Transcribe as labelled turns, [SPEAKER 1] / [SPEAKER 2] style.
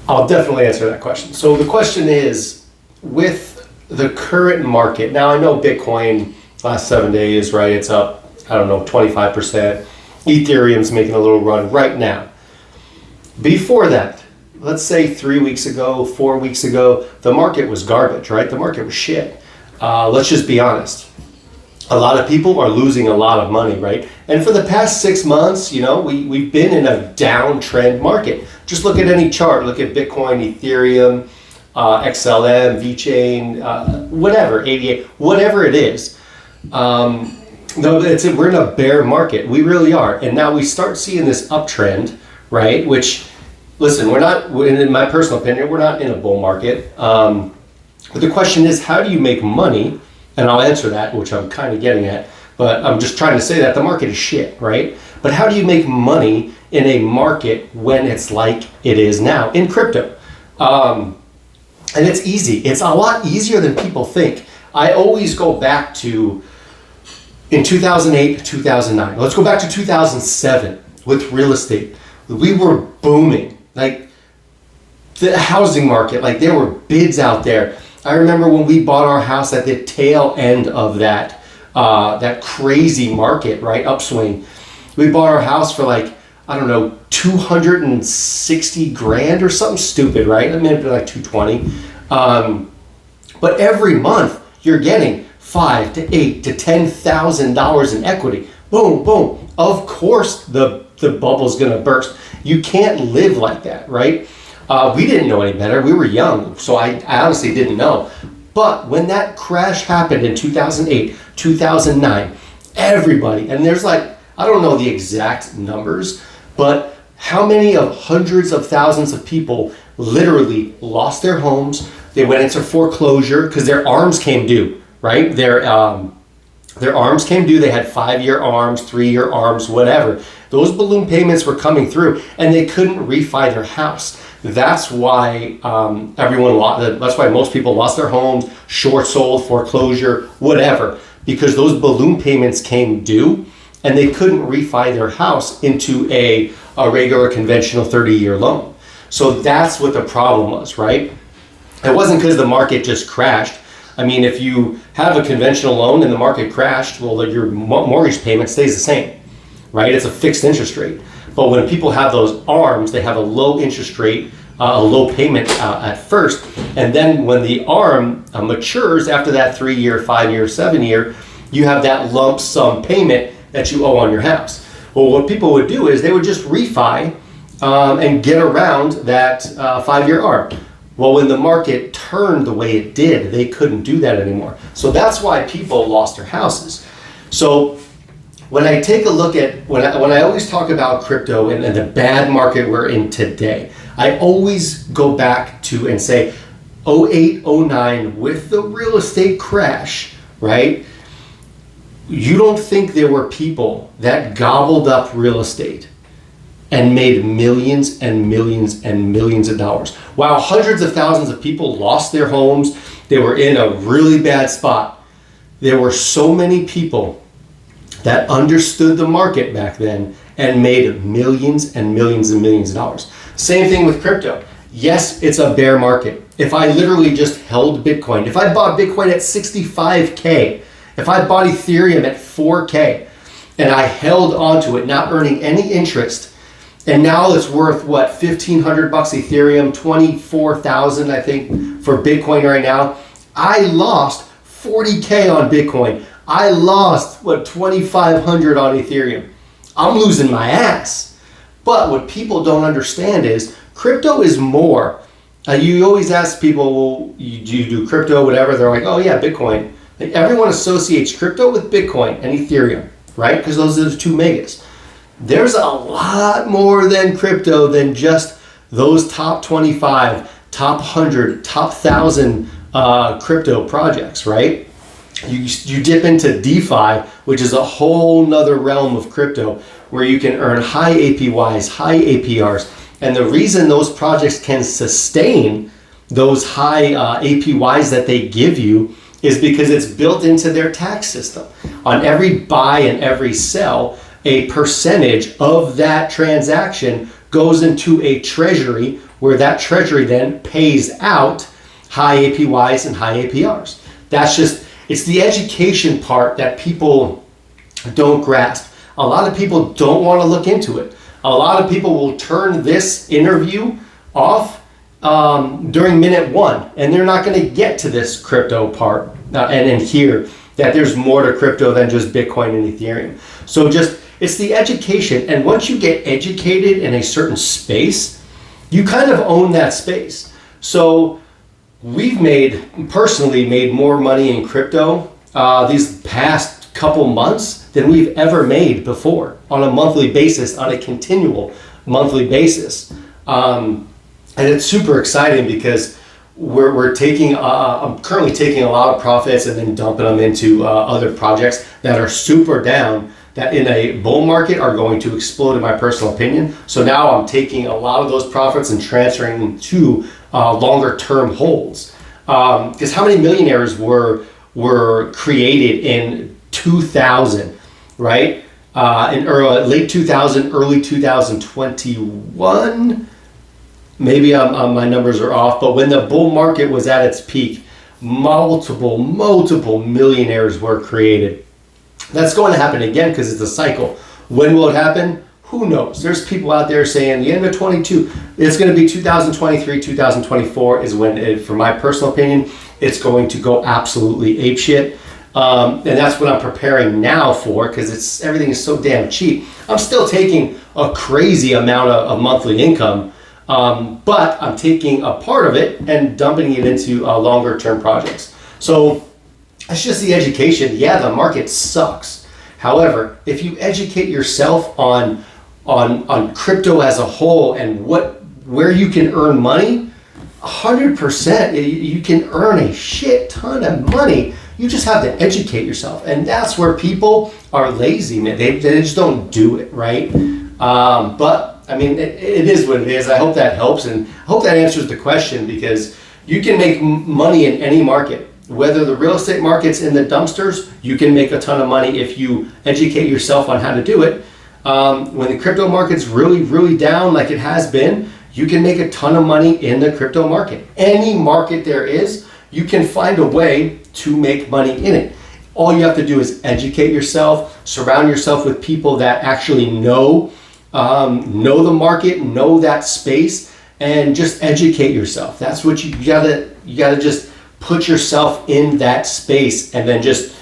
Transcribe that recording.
[SPEAKER 1] I'll definitely answer that question. So the question is, with the current market, now I know Bitcoin last 7 days, right? It's up, I don't know, 25%. Ethereum's making a little run right now. Before that, let's say 3 weeks ago, 4 weeks ago, the market was garbage, right? The market was shit. Let's just be honest. A lot of people are losing a lot of money, right? And for the past 6 months, we've been in a downtrend market. Just look at any chart. Look at Bitcoin, Ethereum, XLM, VeChain, whatever, 88, whatever it is. No, we're in a bear market. We really are. And now we start seeing this uptrend, right? Which, listen, we're not, in my personal opinion, we're not in a bull market. But the question is, how do you make money? And I'll answer that, which I'm kind of getting at. But I'm just trying to say that the market is shit, right? But how do you make money in a market when it's like it is now in crypto? And it's easy. It's a lot easier than people think. I always go back to in 2008, 2009. Let's go back to 2007 with real estate. We were booming. Like the housing market, like there were bids out there. I remember when we bought our house at the tail end of that crazy market, right? Upswing. We bought our house for like, I don't know, 260 grand or something stupid, right? I mean, it'd be like 220. But every month you're getting $5,000 to $8,000 to $10,000 in equity. Boom, boom. Of course the bubble's gonna burst. You can't live like that, right? We didn't know any better. We were young, so I honestly didn't know. But when that crash happened in 2008, 2009, everybody, and there's like, I don't know the exact numbers, but how many of hundreds of thousands of people literally lost their homes? They went into foreclosure because their arms came due, right? Their arms came due. They had 5-year arms, 3-year arms, whatever. Those balloon payments were coming through and they couldn't refi their house. That's why that's why most people lost their homes, short sold, foreclosure, whatever, because those balloon payments came due and they couldn't refi their house into a regular conventional 30-year loan. So that's what the problem was, right? It wasn't because the market just crashed. I mean, if you have a conventional loan and the market crashed, well, your mortgage payment stays the same, right? It's a fixed interest rate. But when people have those arms, they have a low interest rate, a low payment at first. And then when the arm matures after that 3-year, 5-year, 7-year, you have that lump sum payment that you owe on your house. Well, what people would do is they would just refi and get around that 5-year arm. Well, when the market turned the way it did, they couldn't do that anymore. So that's why people lost their houses. So when I take a look at, when I always talk about crypto and the bad market we're in today, I always go back to and say 08, 09 with the real estate crash, right? You don't think there were people that gobbled up real estate and made millions and millions and millions of dollars, while hundreds of thousands of people lost their homes. They were in a really bad spot. There were so many people that understood the market back then and made millions and millions and millions of dollars. Same thing with crypto. Yes, it's a bear market. If I literally just held Bitcoin, if I bought Bitcoin at 65K, if I bought Ethereum at 4K, and I held onto it, not earning any interest, and now it's worth what, $1,500 Ethereum, 24,000 I think for Bitcoin right now. I lost 40K on Bitcoin. I lost what, 2,500 on Ethereum. I'm losing my ass. But what people don't understand is crypto is more. You always ask people, well, do you do crypto, whatever? They're like, oh yeah, Bitcoin. Like, everyone associates crypto with Bitcoin and Ethereum, right? Because those are the two megas. There's a lot more than crypto than just those top 25, top 100, top 1,000 crypto projects, right? You dip into DeFi, which is a whole nother realm of crypto where you can earn high APYs, high APRs. And the reason those projects can sustain those high APYs that they give you is because it's built into their tax system. On every buy and every sell, a percentage of that transaction goes into a treasury where that treasury then pays out high APYs and high APRs. It's the education part that people don't grasp. A lot of people don't want to look into it. A lot of people will turn this interview off during minute one, and they're not going to get to this crypto part and hear that there's more to crypto than just Bitcoin and Ethereum. So it's the education, and once you get educated in a certain space, you kind of own that space. So we've personally made more money in crypto these past couple months than we've ever made before on a monthly basis, on a continual monthly basis. And it's super exciting because I'm currently taking a lot of profits and then dumping them into other projects that are super down, that in a bull market are going to explode, in my personal opinion. So now I'm taking a lot of those profits and transferring them to longer term holds. Because how many millionaires were created in 2000, right? In late 2000, early 2021. Maybe my numbers are off, but when the bull market was at its peak, multiple millionaires were created. That's going to happen again because it's a cycle. When will it happen? Who knows? There's people out there saying the end of 22, it's going to be 2023, 2024 is when, for my personal opinion, it's going to go absolutely apeshit. And that's what I'm preparing now for, because everything is so damn cheap. I'm still taking a crazy amount of monthly income, but I'm taking a part of it and dumping it into longer term projects. So it's just the education. Yeah, the market sucks. However, if you educate yourself on crypto as a whole and where you can earn money, 100%, you can earn a shit ton of money. You just have to educate yourself, and that's where people are lazy, man. They just don't do it, right? But I mean, it is what it is. I hope that helps, and I hope that answers the question, because you can make money in any market. Whether the real estate market's in the dumpsters, you can make a ton of money if you educate yourself on how to do it. When the crypto market's really down like it has been, you can make a ton of money in the crypto market. Any market there is, you can find a way to make money in it. All you have to do is educate yourself, surround yourself with people that actually know the market, know that space, and just educate yourself. That's what you gotta just put yourself in that space, and then just